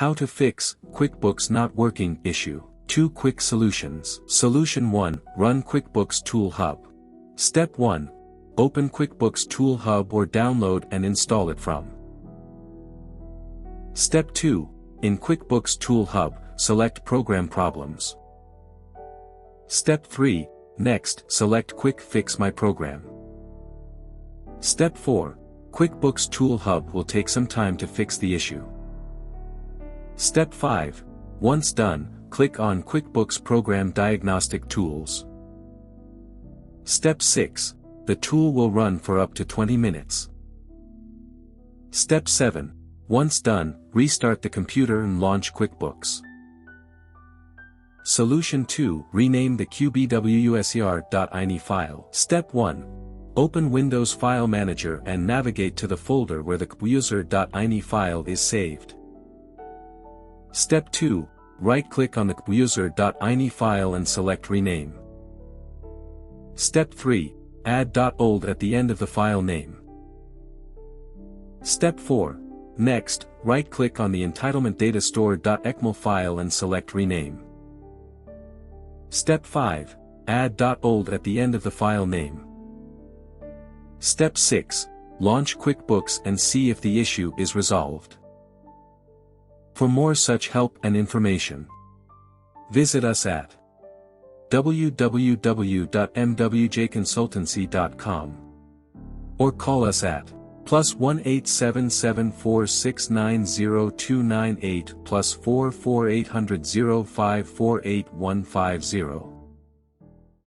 How to fix QuickBooks not working issue. 2 quick solutions. Solution 1, Run QuickBooks Tool Hub. Step 1. Open QuickBooks Tool Hub or download and install it from. Step 2. In QuickBooks Tool Hub, select Program Problems. Step 3. Next, select Quick Fix My Program. Step 4. QuickBooks Tool Hub will take some time to fix the issue. Step 5. Once done, click on QuickBooks Program Diagnostic Tools. Step 6. The tool will run for up to 20 minutes. Step 7. Once done, restart the computer and launch QuickBooks. Solution 2. Rename the QBWUSER.ini file. Step 1. Open Windows File Manager and navigate to the folder where the QBWUSER.ini file is saved. Step 2. Right-click on the QBWUSER.ini file and select Rename. Step 3. Add .old at the end of the file name. Step 4. Next, right-click on the Entitlement Data Store.ecml file and select Rename. Step 5. Add .old at the end of the file name. Step 6. Launch QuickBooks and see if the issue is resolved. For more such help and information, visit us at www.mwjconsultancy.com or call us at +1 87746902298 +44 800 0548 150.